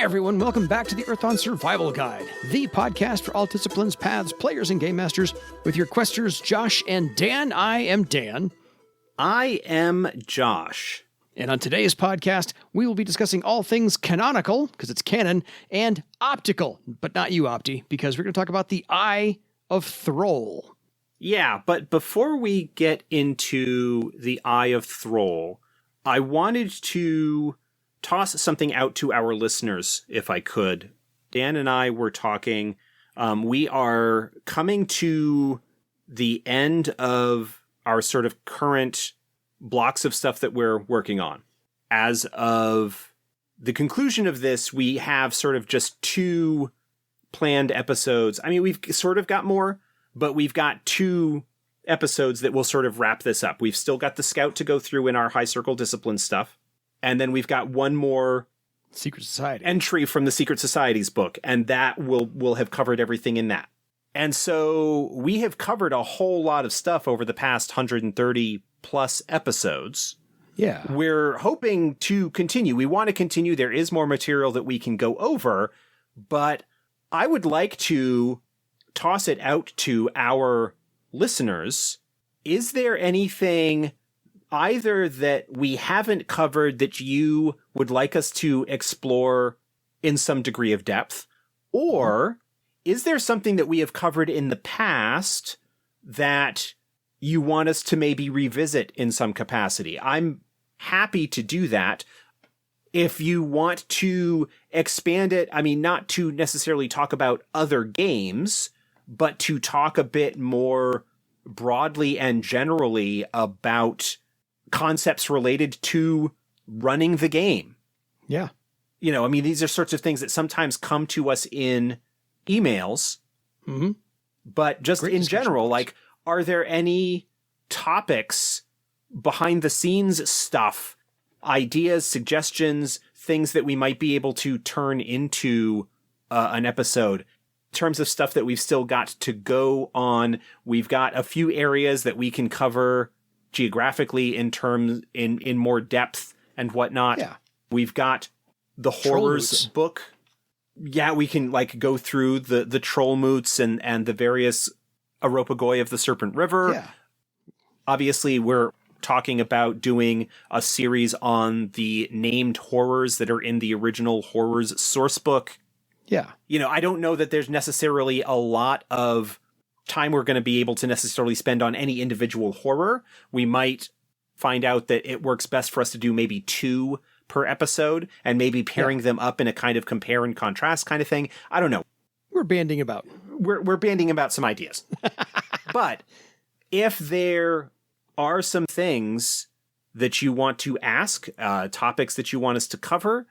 Hi, everyone. Welcome back to the Earthdawn Survival Guide, the podcast for all disciplines, paths, players, and game masters with your questers, Josh and Dan. I am Dan. I am Josh. And on today's podcast, we will be discussing all things canonical, because it's canon, and optical, but not you, Opti, because we're going to talk about the Eye of Throal. Yeah, but before we get into the Eye of Throal, I wanted to toss something out to our listeners, if I could. Dan and I were talking. We are coming to the end of our sort of current blocks of stuff that we're working on. As of the conclusion of this, we have sort of just 2 planned episodes. I mean, we've sort of got more, but we've got 2 episodes that will sort of wrap this up. We've still got the Scout to go through in our High Circle Discipline stuff. And then we've got one more Secret Society entry from the Secret Society's book, and that will have covered everything in that. And so we have covered a whole lot of stuff over the past 130 plus episodes. Yeah. We're hoping to continue. We want to continue. There is more material that we can go over, but I would like to toss it out to our listeners. Is there anything either that we haven't covered that you would like us to explore in some degree of depth? Or is there something that we have covered in the past that you want us to maybe revisit in some capacity? I'm happy to do that. If you want to expand it, I mean, not to necessarily talk about other games, but to talk a bit more broadly and generally about concepts related to running the game. Yeah. You know, I mean, these are sorts of things that sometimes come to us in emails, but just in general, like, are there any topics, behind the scenes stuff, ideas, suggestions, things that we might be able to turn into an episode? In terms of stuff that we've still got to go on, we've got a few areas that we can cover geographically in more depth and whatnot. Yeah. We've got the horrors book. Yeah, we can like go through the troll moots and the various Aropagoi of the Serpent River. Yeah. Obviously, we're talking about doing a series on the named horrors that are in the original horrors sourcebook. Yeah. You know, I don't know that there's necessarily a lot of time we're going to be able to necessarily spend on any individual horror. We might find out that it works best for us to do maybe 2 per episode and maybe pairing them up in a kind of compare and contrast kind of thing. I don't know. We're banding about. We're banding about some ideas. But if there are some things that you want to ask, topics that you want us to cover,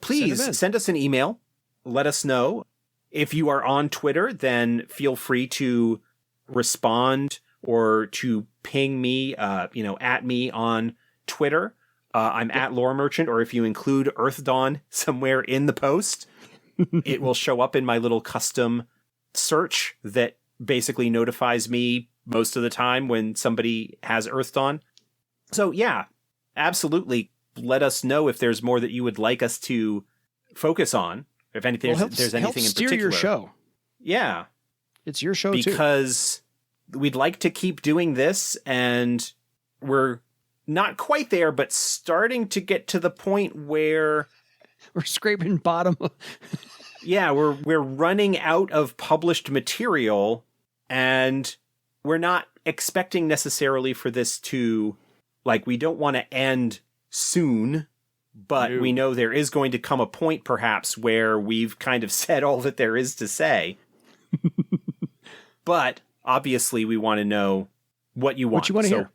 please send us an email. Let us know. If you are on Twitter, then feel free to respond or to ping me, at me on Twitter. I'm at Lore Merchant, or if you include Earthdawn somewhere in the post, it will show up in my little custom search that basically notifies me most of the time when somebody has Earthdawn. So yeah, absolutely. Let us know if there's more that you would like us to focus on. If anything, there's anything in particular. Your show. Yeah. It's your show, because we'd like to keep doing this, and we're not quite there, but starting to get to the point where we're scraping bottom. Yeah, we're running out of published material, and we're not expecting necessarily for this to, like, we don't want to end soon. But we know there is going to come a point, perhaps, where we've kind of said all that there is to say. But obviously, we want to know what you want. What you want to hear.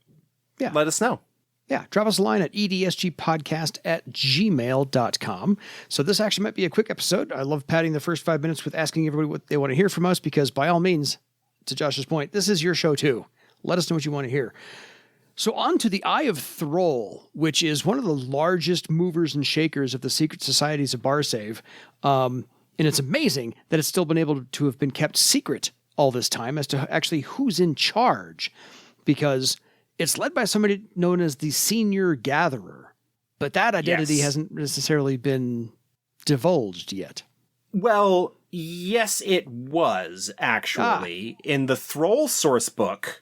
Yeah. Let us know. Yeah. Drop us a line at edsgpodcast@gmail.com. So this actually might be a quick episode. I love padding the first 5 minutes with asking everybody what they want to hear from us, because by all means, to Josh's point, this is your show too. Let us know what you want to hear. So on to the Eye of Throal, which is one of the largest movers and shakers of the secret societies of Barsaive. And it's amazing that it's still been able to have been kept secret all this time as to actually who's in charge, because it's led by somebody known as the Senior Gatherer. But that identity hasn't necessarily been divulged yet. Well, yes, it was, actually. In the Throal sourcebook,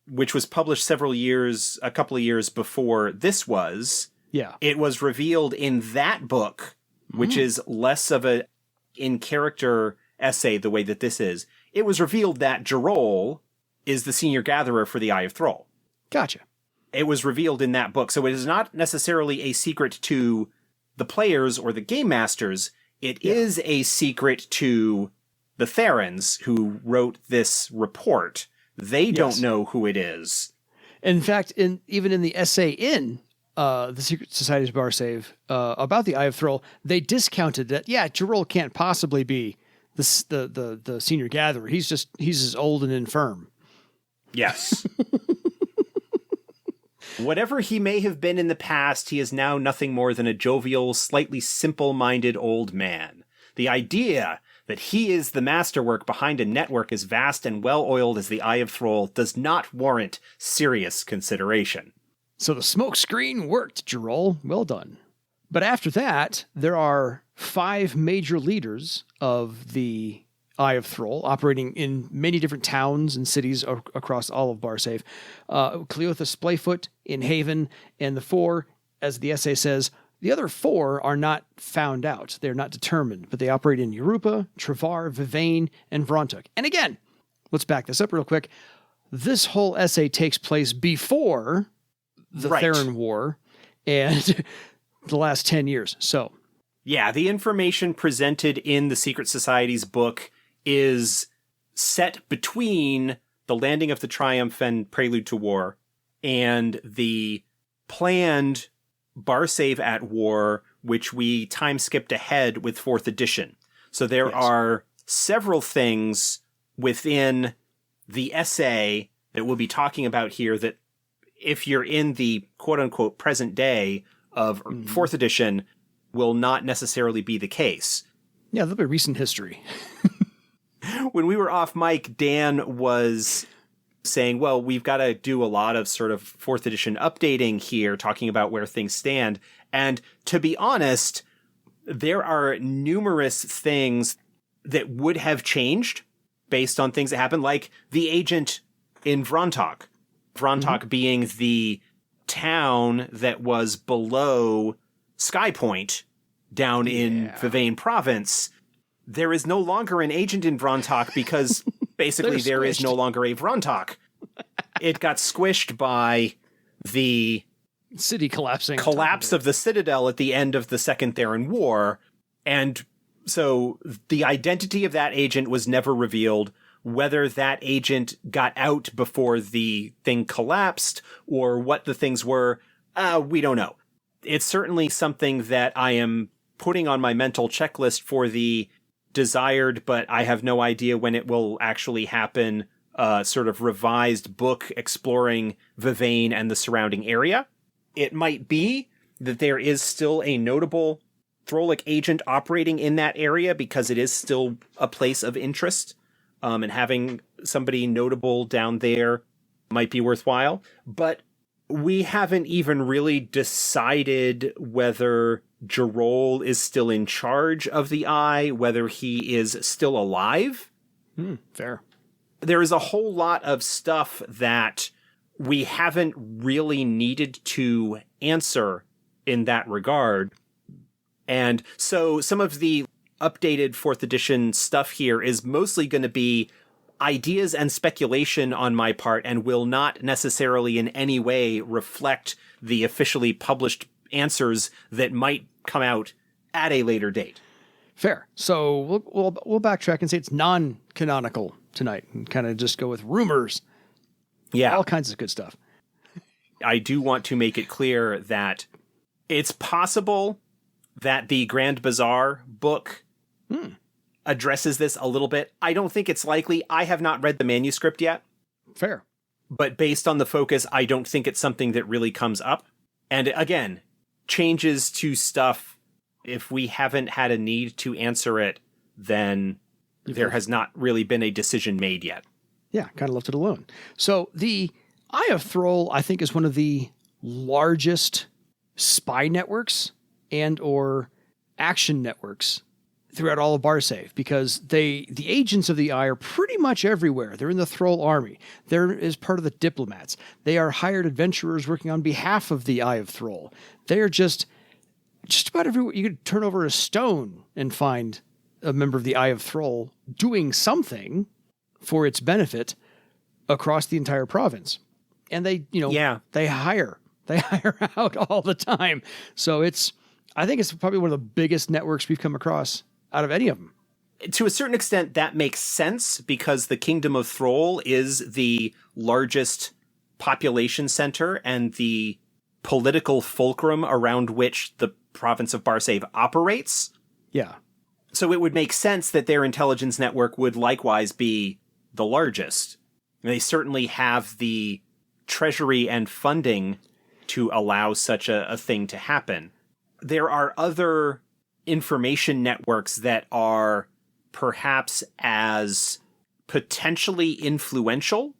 which was published a couple of years before this was, it was revealed in that book, which is less of a in-character essay the way that this is. It was revealed that Throal is the senior gatherer for the Eye of Throal. Gotcha. It was revealed in that book, so it is not necessarily a secret to the players or the game masters. It is a secret to the Therans who wrote this report. They don't know who it is. In fact, even in the essay in the Secret Society's Barsaive about the Eye of Throal, they discounted that. Yeah, Throal can't possibly be the senior gatherer. He's as old and infirm. Yes. Whatever he may have been in the past, he is now nothing more than a jovial, slightly simple-minded old man. The idea that he is the masterwork behind a network as vast and well-oiled as the Eye of Throal does not warrant serious consideration. So the smokescreen worked, Throal. Well done. But after that, there are 5 major leaders of the Eye of Throal, operating in many different towns and cities across all of Barsaive. Cleotha Splayfoot in Haven, and the 4, as the essay says, the other 4 are not found out. They're not determined, but they operate in Europa, Travar, Vivane, and Vrontuk. And again, let's back this up real quick. This whole essay takes place before the Theran War and the last 10 years. So, yeah, the information presented in the Secret Society's book is set between the landing of the Triumph and Prelude to War and the planned Barsaive at War, which we time skipped ahead with 4th edition. So there are several things within the essay that we'll be talking about here that if you're in the quote-unquote present day of 4th edition will not necessarily be the case. Yeah, that'll be recent history. When we were off mic, Dan was saying, well, we've got to do a lot of sort of 4th edition updating here, talking about where things stand. And to be honest, there are numerous things that would have changed based on things that happened, like the agent in Vrontok. Vrontok being the town that was below Skypoint down in Vivane province. There is no longer an agent in Vrontok because basically there is no longer a Vrontok. It got squished by the city collapse of the Citadel at the end of the Second Theran War. And so the identity of that agent was never revealed. Whether that agent got out before the thing collapsed or what the things were, we don't know. It's certainly something that I am putting on my mental checklist for the desired, but I have no idea when it will actually happen, sort of revised book exploring Vivane and the surrounding area. It might be that there is still a notable Throlic agent operating in that area because it is still a place of interest, and having somebody notable down there might be worthwhile. But we haven't even really decided whether Throal is still in charge of the Eye, whether he is still alive. Fair. There is a whole lot of stuff that we haven't really needed to answer in that regard. And so some of the updated 4th edition stuff here is mostly going to be ideas and speculation on my part and will not necessarily in any way reflect the officially published answers that might come out at a later date. Fair. So we'll backtrack and say it's non-canonical tonight and kind of just go with rumors. Yeah. All kinds of good stuff. I do want to make it clear that it's possible that the Grand Bazaar book addresses this a little bit. I don't think it's likely. I have not read the manuscript yet. Fair. But based on the focus, I don't think it's something that really comes up. And again, changes to stuff, if we haven't had a need to answer it, then there has not really been a decision made yet. Yeah, kind of left it alone. So the Eye of Throal, I think, is one of the largest spy networks and or action networks throughout all of Barsaive, because the agents of the Eye are pretty much everywhere. They're in the Throal army. They're as part of the diplomats. They are hired adventurers working on behalf of the Eye of Throal. They are just about everywhere. You could turn over a stone and find a member of the Eye of Throal doing something for its benefit across the entire province. And they hire out all the time. So I think it's probably one of the biggest networks we've come across out of any of them. To a certain extent, that makes sense because the Kingdom of Throal is the largest population center and the political fulcrum around which the province of Barsaive operates. Yeah. So it would make sense that their intelligence network would likewise be the largest. They certainly have the treasury and funding to allow such a thing to happen. There are other information networks that are perhaps as potentially influential.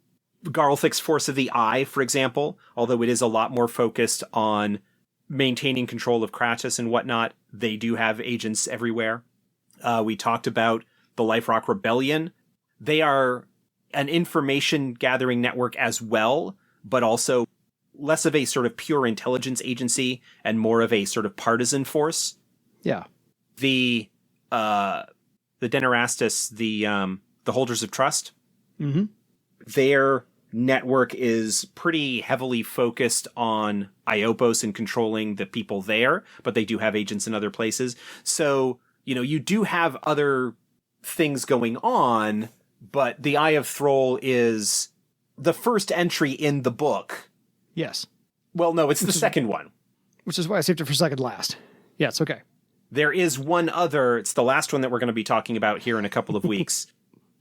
Garlthic's Force of the Eye, for example, although it is a lot more focused on maintaining control of Kratos and whatnot, they do have agents everywhere. We talked about the Life Rock Rebellion. They are an information gathering network as well, but also less of a sort of pure intelligence agency and more of a sort of partisan force. Yeah. The Denarastis, the Holders of Trust, their network is pretty heavily focused on Iopos and controlling the people there, but they do have agents in other places. So, you do have other things going on, but the Eye of Throal is the first entry in the book. Yes. Well, no, it's the second one. Which is why I saved it for second last. Yeah, it's okay. There is one other, it's the last one that we're going to be talking about here in a couple of weeks,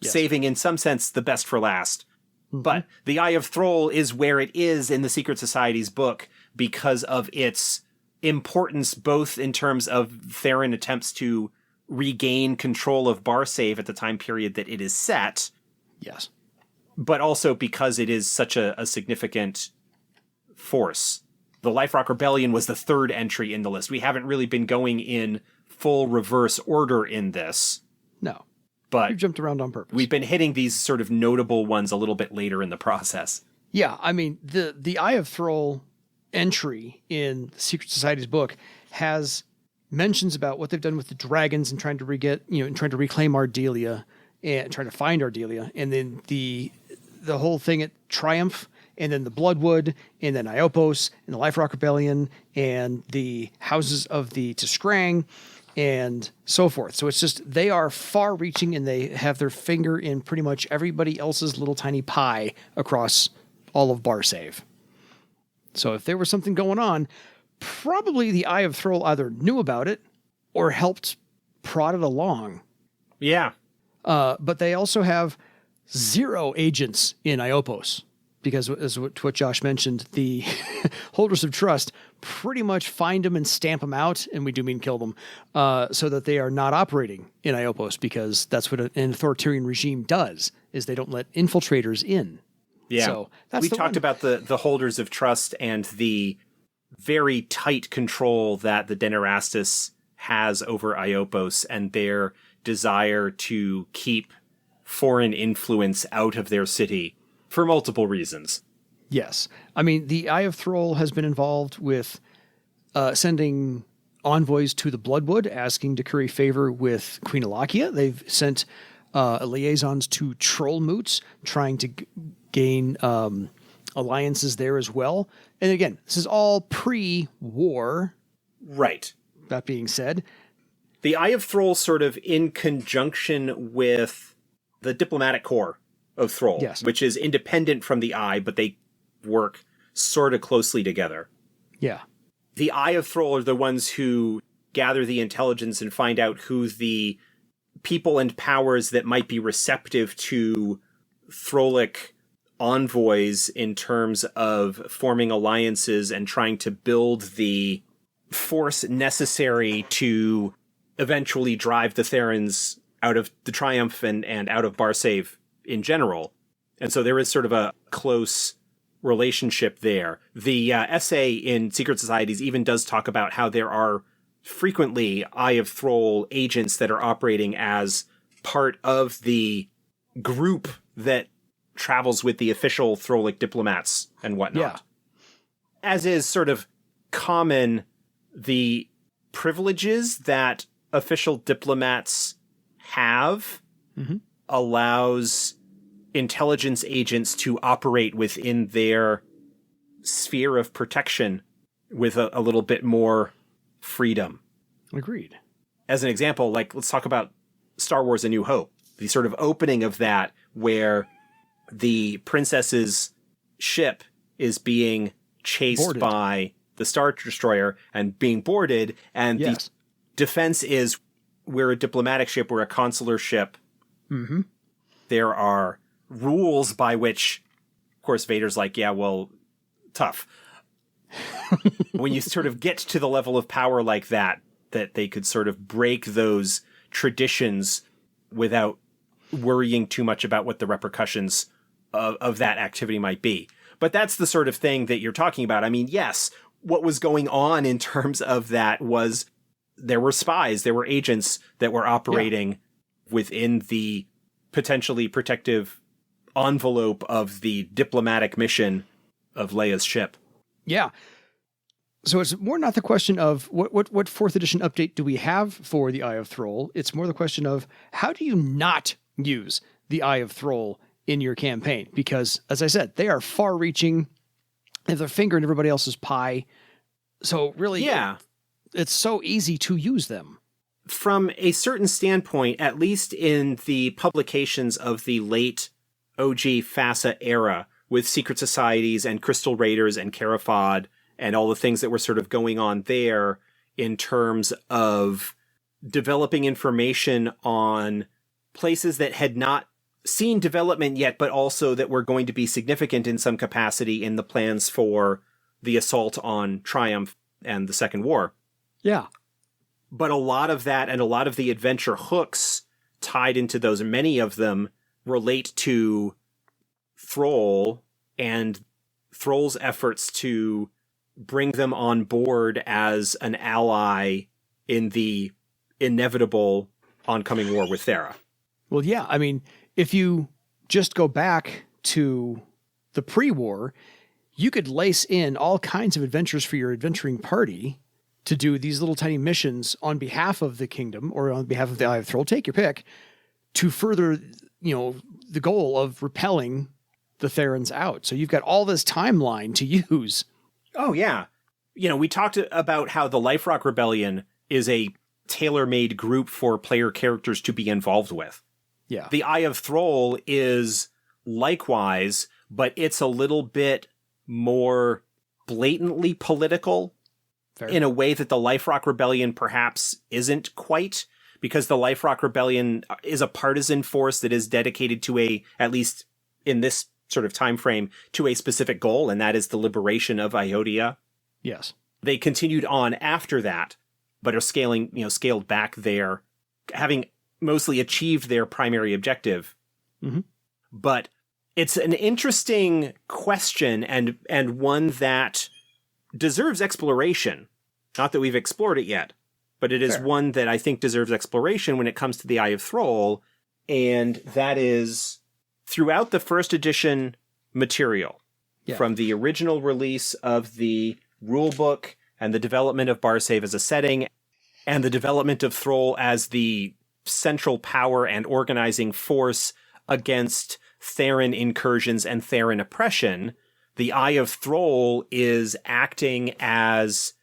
yes. Saving in some sense the best for last. But the Eye of Throal is where it is in the Secret Society's book because of its importance, both in terms of Theran attempts to regain control of Barsaive at the time period that it is set. Yes. But also because it is such a significant force. The Life Rock Rebellion was the third entry in the list. We haven't really been going in full reverse order in this. No. But we've jumped around on purpose. We've been hitting these sort of notable ones a little bit later in the process. Yeah, I mean, the Eye of Throal entry in the Secret Society's book has mentions about what they've done with the dragons and trying to reclaim Ardelia and trying to find Ardelia, and then the whole thing at Triumph, and then the Bloodwood, and then Iopos, and the Life Rock Rebellion, and the houses of the Tiskrang, and so forth. So it's just, they are far-reaching, and they have their finger in pretty much everybody else's little tiny pie across all of Barsaive. So if there was something going on, probably the Eye of Throal either knew about it or helped prod it along. Yeah. But they also have 0 agents in Iopos. Because as what Josh mentioned, the Holders of Trust pretty much find them and stamp them out, and we do mean kill them, so that they are not operating in Iopos, because that's what an authoritarian regime does, is they don't let infiltrators in. Yeah. So we talked about the Holders of Trust and the very tight control that the Denarastis has over Iopos and their desire to keep foreign influence out of their city. For multiple reasons. Yes. I mean, the Eye of Throal has been involved with sending envoys to the Bloodwood, asking to curry favor with Queen Alakia. They've sent liaisons to Trollmoots, trying to gain alliances there as well. And again, this is all pre-war. Right. That being said. The Eye of Throal sort of in conjunction with the diplomatic corps of Throal, yes. Which is independent from the Eye, but they work sort of closely together. Yeah. The Eye of Throal are the ones who gather the intelligence and find out who the people and powers that might be receptive to Throlic envoys in terms of forming alliances and trying to build the force necessary to eventually drive the Therans out of the Triumph and out of Barsaive in general. And so there is sort of a close relationship there. The essay in Secret Societies even does talk about how there are frequently Eye of Throal agents that are operating as part of the group that travels with the official Throlic diplomats and whatnot. Yeah. As is sort of common, the privileges that official diplomats have allows intelligence agents to operate within their sphere of protection with a little bit more freedom. Agreed. As an example, like, let's talk about Star Wars A New Hope. The sort of opening of that, where the princess's ship is being chased by the Star Destroyer and being boarded, and the defense is, we're a diplomatic ship, we're a consular ship. Mm-hmm. There are rules by which, of course, Vader's like, yeah, well, tough. When you sort of get to the level of power like that they could sort of break those traditions without worrying too much about what the repercussions of that activity might be. But that's the sort of thing that you're talking about. I mean, yes, what was going on in terms of that was there were spies, there were agents that were operating within the potentially protective envelope of the diplomatic mission of Leia's ship. Yeah. So it's more not the question of what fourth edition update do we have for the Eye of Throal. It's more the question of how do you not use the Eye of Throal in your campaign? Because, as I said, they are far-reaching. They have their finger in everybody else's pie. So really, it's so easy to use them. From a certain standpoint, at least in the publications of the late OG FASA era, with secret societies and crystal raiders and Carafod and all the things that were sort of going on there in terms of developing information on places that had not seen development yet, but also that were going to be significant in some capacity in the plans for the assault on Triumph and the Second War. Yeah. But a lot of that and a lot of the adventure hooks tied into those, many of them relate to Throal and Thrall's efforts to bring them on board as an ally in the inevitable oncoming war with Thera. Well, yeah. I mean, if you just go back to the pre-war, you could lace in all kinds of adventures for your adventuring party to do these little tiny missions on behalf of the kingdom or on behalf of the Eye of Throal, take your pick, to further, the goal of repelling the Therans out. So you've got all this timeline to use. Oh, yeah. We talked about how the Life Rock Rebellion is a tailor-made group for player characters to be involved with. Yeah. The Eye of Throal is likewise, but it's a little bit more blatantly political. Fair. In a way that the Life Rock Rebellion perhaps isn't quite, because the Life Rock Rebellion is a partisan force that is dedicated to at least in this sort of time frame, to a specific goal, and that is the liberation of Iodia. Yes. They continued on after that, but are scaled back there, having mostly achieved their primary objective. Mm-hmm. But it's an interesting question and one that deserves exploration. Not that we've explored it yet, but it is one that I think deserves exploration when it comes to the Eye of Throal, and that is throughout the first edition material, from the original release of the rulebook and the development of Barsaive as a setting, and the development of Throal as the central power and organizing force against Theran incursions and Theran oppression, the Eye of Throal is acting as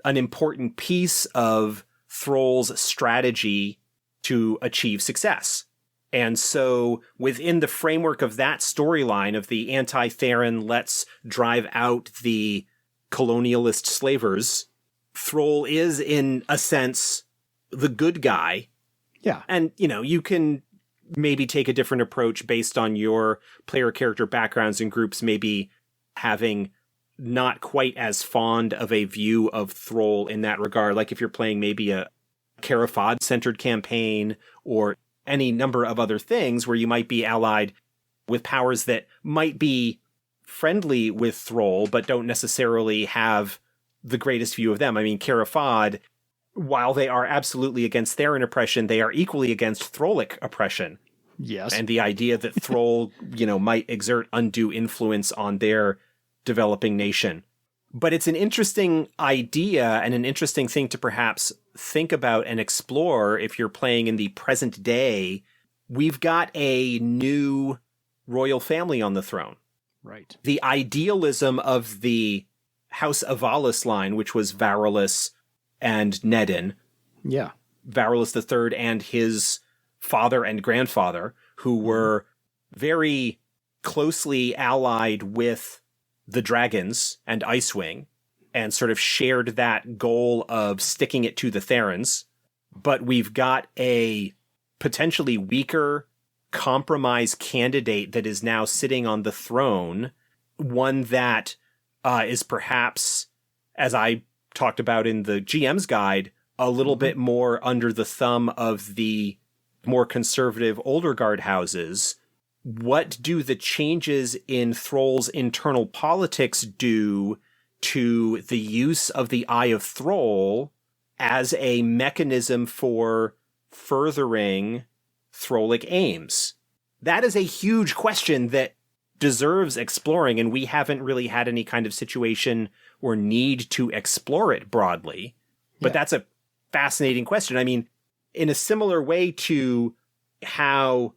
an important piece of Thrall's strategy to achieve success. And so within the framework of that storyline of the anti-Theran, let's drive out the colonialist slavers, Throal is, in a sense, the good guy. Yeah. And, you can maybe take a different approach based on your player character backgrounds and groups maybe having not quite as fond of a view of Throal in that regard. Like if you're playing maybe a Carafod-centered campaign or any number of other things where you might be allied with powers that might be friendly with Throal, but don't necessarily have the greatest view of them. I mean, Carafod while they are absolutely against Theran oppression, they are equally against Throlic oppression. Yes. And the idea that Throal, might exert undue influence on their developing nation. But it's an interesting idea and an interesting thing to perhaps think about and explore if you're playing in the present day. We've got a new royal family on the throne. Right. The idealism of the House Avalis line, which was Varulus and Nedin. Yeah. Varulus III and his father and grandfather, who were very closely allied with the Dragons and Icewing, and sort of shared that goal of sticking it to the Therans. But we've got a potentially weaker compromise candidate that is now sitting on the throne, one that is perhaps, as I talked about in the GM's guide, a little bit more under the thumb of the more conservative older guard houses. What do the changes in Thrall's internal politics do to the use of the Eye of Throal as a mechanism for furthering Throlic aims? That is a huge question that deserves exploring, and we haven't really had any kind of situation or need to explore it broadly. But that's a fascinating question. I mean, in a similar way to how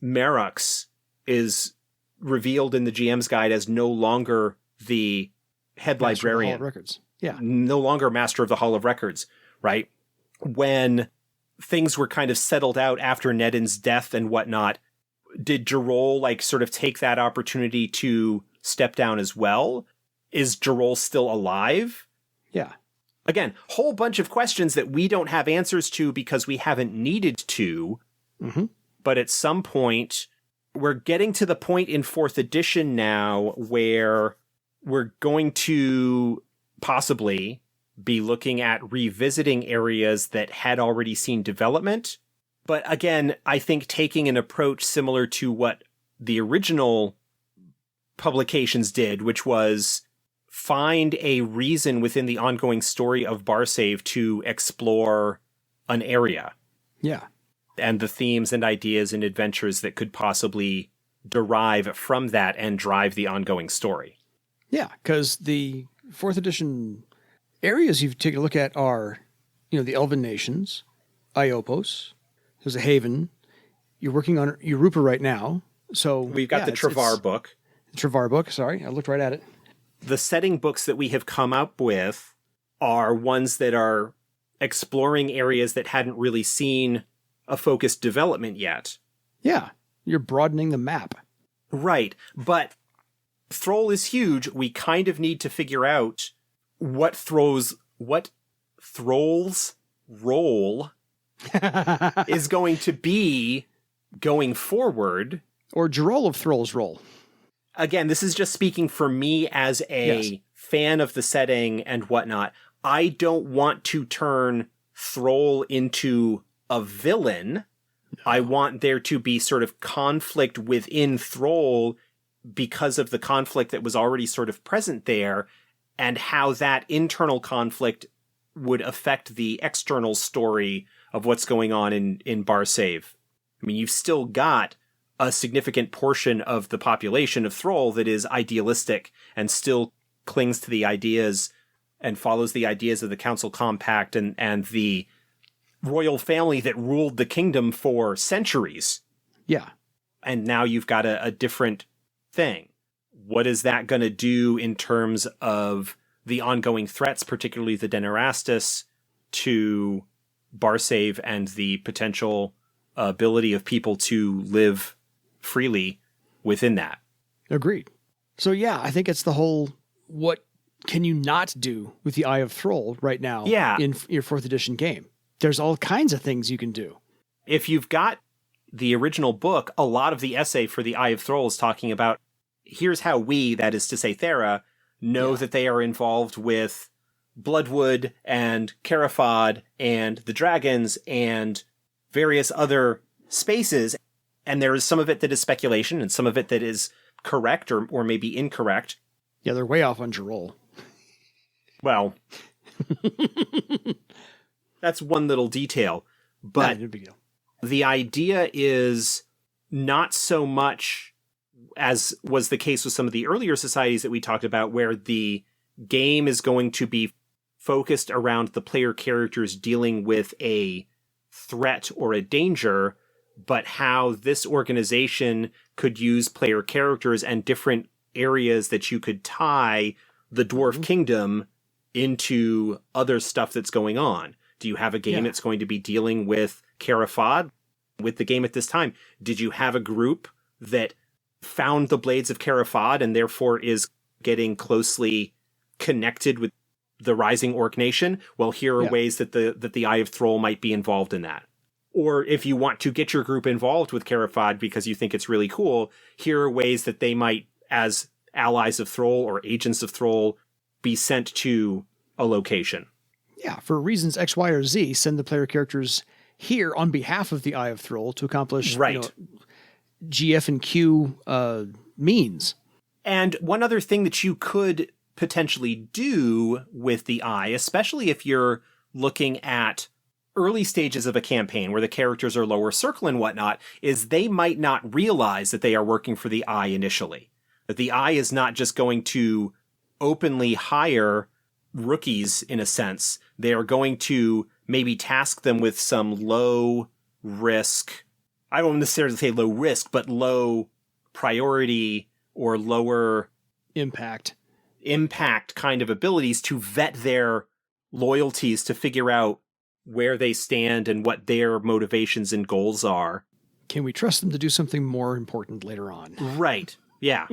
Merox is revealed in the GM's guide as no longer the head librarian. Hall of Records. Yeah. No longer master of the Hall of Records, right? When things were kind of settled out after Nedin's death and whatnot, did Jarol sort of take that opportunity to step down as well? Is Jarol still alive? Yeah. Again, whole bunch of questions that we don't have answers to because we haven't needed to. Mm-hmm. But at some point, we're getting to the point in 4th edition now where we're going to possibly be looking at revisiting areas that had already seen development. But again, I think taking an approach similar to what the original publications did, which was find a reason within the ongoing story of Barsaive to explore an area. Yeah. And the themes and ideas and adventures that could possibly derive from that and drive the ongoing story. Yeah, because the 4th edition areas you've taken a look at are, the Elven nations, Iopos, there's a Haven. You're working on Europa right now. So we've got the Travar book. The Travar book, sorry. I looked right at it. The setting books that we have come up with are ones that are exploring areas that hadn't really seen a focused development yet. Yeah, you're broadening the map. Right, but Throal is huge. We kind of need to figure out what Thrall's role is going to be going forward. Or Jarol of Thrall's role. Again, this is just speaking for me as a fan of the setting and whatnot. I don't want to turn Throal into a villain. No. I want there to be sort of conflict within Throal because of the conflict that was already sort of present there, and how that internal conflict would affect the external story of what's going on in Barsaive. I mean, you've still got a significant portion of the population of Throal that is idealistic and still clings to the ideas and follows the ideas of the Council Compact and the royal family that ruled the kingdom for centuries. Yeah. And now you've got a different thing. What is that going to do in terms of the ongoing threats, particularly the Denerastus, to Barsaive and the potential ability of people to live freely within that? Agreed. So yeah, I think it's the whole, what can you not do with the Eye of Throal right now in your 4th edition game? There's all kinds of things you can do. If you've got the original book, a lot of the essay for the Eye of Throal is talking about, here's how we, that is to say Thera, know that they are involved with Bloodwood and Carafod and the dragons and various other spaces. And there is some of it that is speculation and some of it that is correct or maybe incorrect. Yeah, they're way off on Jarol. Well, That's one little detail. But no big deal. the idea is not so much as was the case with some of the earlier societies that we talked about, where the game is going to be focused around the player characters dealing with a threat or a danger, but how this organization could use player characters and different areas that you could tie the Dwarf Kingdom into other stuff that's going on. Do you have a game that's going to be dealing with Carafad? With the game at this time, did you have a group that found the Blades of Carafad and therefore is getting closely connected with the Rising Orc Nation? Well, here are ways that the Eye of Throal might be involved in that. Or if you want to get your group involved with Carafad because you think it's really cool, here are ways that they might, as allies of Throal or agents of Throal, be sent to a location. Yeah, for reasons X, Y, or Z, send the player characters here on behalf of the Eye of Throal to accomplish GF and Q means. And one other thing that you could potentially do with the Eye, especially if you're looking at early stages of a campaign where the characters are lower circle and whatnot, is they might not realize that they are working for the Eye initially. That the Eye is not just going to openly hire rookies, in a sense. They are going to maybe task them with some low risk, I won't necessarily say low risk, but low priority or lower impact kind of abilities to vet their loyalties, to figure out where they stand and what their motivations and goals are. Can we trust them to do something more important later on? Right. Yeah.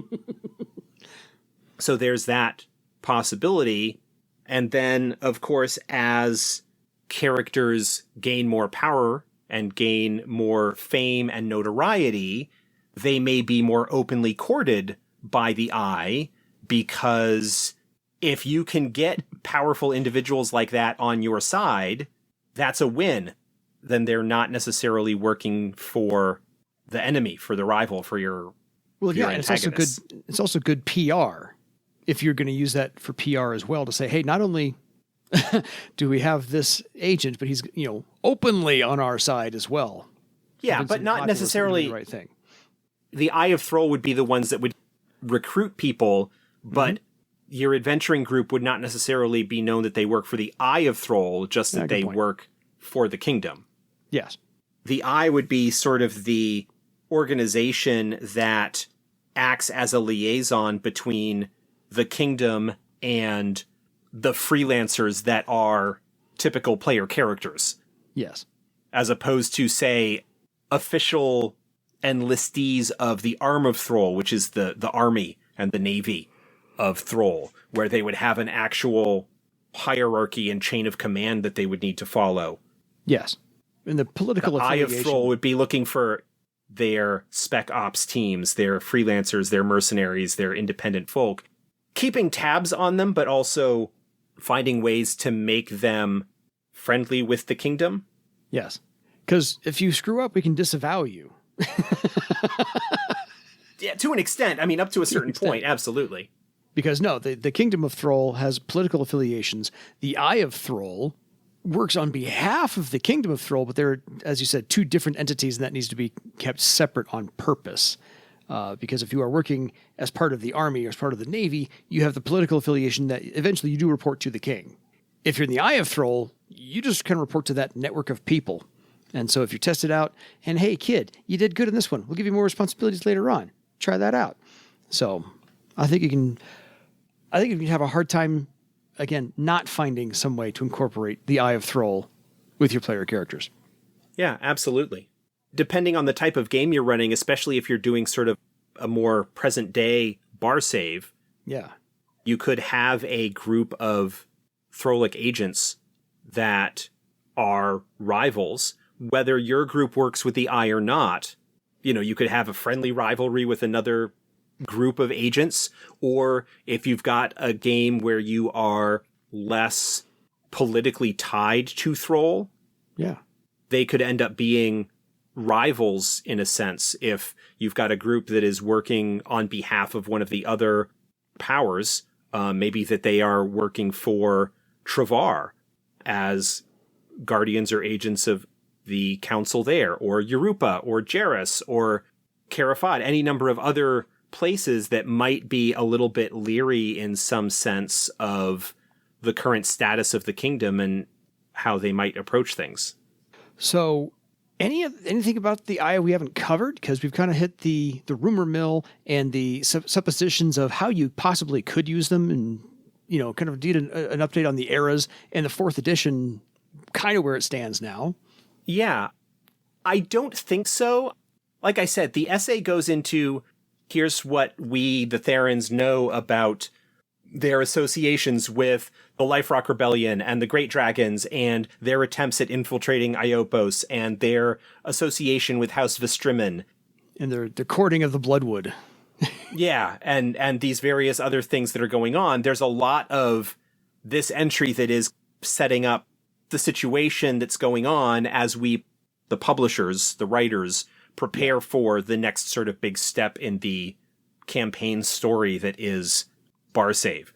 So there's that possibility. And then, of course, as characters gain more power and gain more fame and notoriety, they may be more openly courted by the Eye, because if you can get powerful individuals like that on your side, that's a win. Then they're not necessarily working for the enemy, for the rival, for your antagonist. It's also good PR if you're going to use that for PR as well, to say, hey, not only do we have this agent, but he's openly on our side as well. Yeah, but not necessarily the right thing. The Eye of Throal would be the ones that would recruit people, but your adventuring group would not necessarily be known that they work for the Eye of Throal, just that they work for the kingdom. Yes. The Eye would be sort of the organization that acts as a liaison between the kingdom and the freelancers that are typical player characters. Yes. As opposed to, say, official enlistees of the Arm of Throal, which is the army and the navy of Throal, where they would have an actual hierarchy and chain of command that they would need to follow. Yes. And the political affiliation. Eye of Throal would be looking for their spec ops teams, their freelancers, their mercenaries, their independent folk, keeping tabs on them, but also finding ways to make them friendly with the kingdom. Yes. Because if you screw up, we can disavow you. Yeah, to an extent. I mean, up to a certain point, absolutely. Because the Kingdom of Throal has political affiliations. The Eye of Throal works on behalf of the Kingdom of Throal, but they're, as you said, two different entities, and that needs to be kept separate on purpose. Because if you are working as part of the army or as part of the navy, you have the political affiliation that eventually you do report to the king. If you're in the Eye of Throal, you just kind of report to that network of people. And so if you test it out, and hey, kid, you did good in this one, we'll give you more responsibilities later on. Try that out. So I think you can have a hard time, again, not finding some way to incorporate the Eye of Throal with your player characters. Yeah, absolutely. Depending on the type of game you're running, especially if you're doing sort of a more present day Barsaive, you could have a group of Throlic agents that are rivals, whether your group works with the Eye or not. You could have a friendly rivalry with another group of agents, or if you've got a game where you are less politically tied to Throal, they could end up being rivals in a sense. If you've got a group that is working on behalf of one of the other powers, maybe that they are working for Travar as guardians or agents of the council there, or Europa, or Jairus, or Carafad, any number of other places that might be a little bit leery in some sense of the current status of the kingdom and how they might approach things. So anything about the Eye we haven't covered? Because we've kind of hit the rumor mill and the suppositions of how you possibly could use them, and, you know, kind of did an update on the eras and the 4th edition, kind of where it stands now. Yeah, I don't think so. Like I said, the essay goes into, here's what we, the Therans, know about their associations with the Life Rock Rebellion and the Great Dragons and their attempts at infiltrating Iopos and their association with House Vestrimen. And the courting of the Bloodwood. Yeah, and these various other things that are going on. There's a lot of this entry that is setting up the situation that's going on as we, the publishers, the writers, prepare for the next sort of big step in the campaign story that is Barsaive.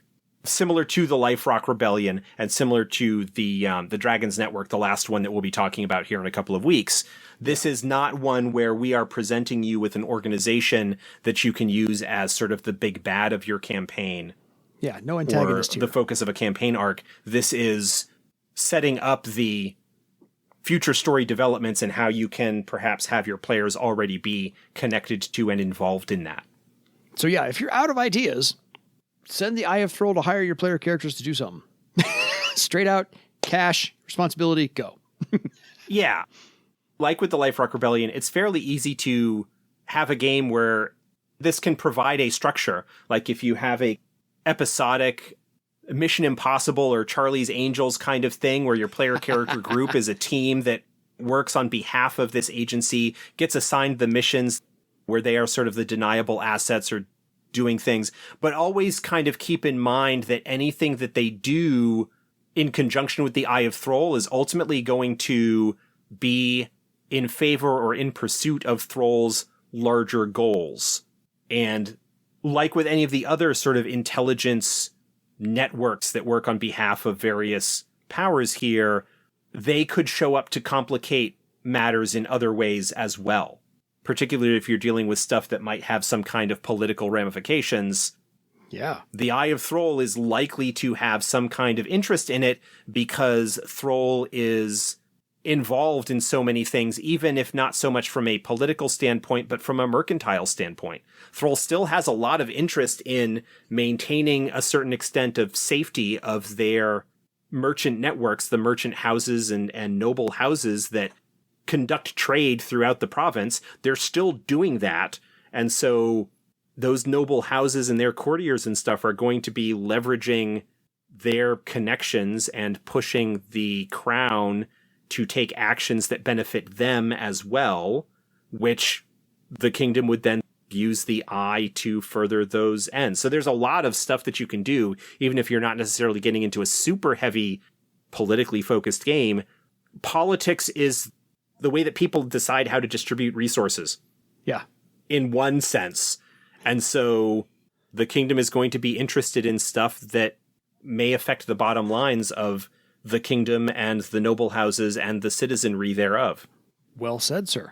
Similar to the Life Rock Rebellion and similar to the Dragon's Network, the last one that we'll be talking about here in a couple of weeks, this is not one where we are presenting you with an organization that you can use as sort of the big bad of your campaign. Yeah, no antagonist here. The focus of a campaign arc. This is setting up the future story developments and how you can perhaps have your players already be connected to and involved in that. So yeah, if you're out of ideas, send the Eye of Throal to hire your player characters to do something. Straight out, cash, responsibility, go. Yeah. Like with the Life Rock Rebellion, it's fairly easy to have a game where this can provide a structure. Like if you have a episodic Mission Impossible or Charlie's Angels kind of thing where your player character group is a team that works on behalf of this agency, gets assigned the missions where they are sort of the deniable assets or doing things, but always kind of keep in mind that anything that they do in conjunction with the Eye of Throal is ultimately going to be in favor or in pursuit of Thrall's larger goals. And like with any of the other sort of intelligence networks that work on behalf of various powers here, they could show up to complicate matters in other ways as well. Particularly if you're dealing with stuff that might have some kind of political ramifications. Yeah. The Eye of Throal is likely to have some kind of interest in it because Throal is involved in so many things, even if not so much from a political standpoint, but from a mercantile standpoint. Throal still has a lot of interest in maintaining a certain extent of safety of their merchant networks, the merchant houses and noble houses that conduct trade throughout the province. They're still doing that. And so those noble houses and their courtiers and stuff are going to be leveraging their connections and pushing the crown to take actions that benefit them as well, which the kingdom would then use the Eye to further those ends. So there's a lot of stuff that you can do, even if you're not necessarily getting into a super heavy politically focused game. Politics is the way that people decide how to distribute resources. Yeah. In one sense. And so the kingdom is going to be interested in stuff that may affect the bottom lines of the kingdom and the noble houses and the citizenry thereof. Well said, sir.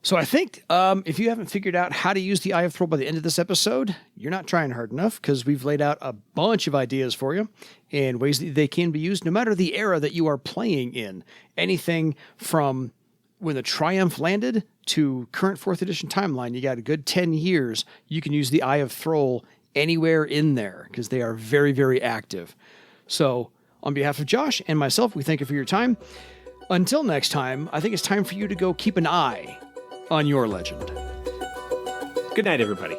So I think if you haven't figured out how to use the Eye of Throal by the end of this episode, you're not trying hard enough, because we've laid out a bunch of ideas for you and ways that they can be used no matter the era that you are playing in. Anything from when the Triumph landed to current 4th edition timeline, you got a good 10 years. You can use the Eye of Throal anywhere in there because they are very, very active. So on behalf of Josh and myself, we thank you for your time. Until next time, I think it's time for you to go keep an eye on your legend. Good night, everybody.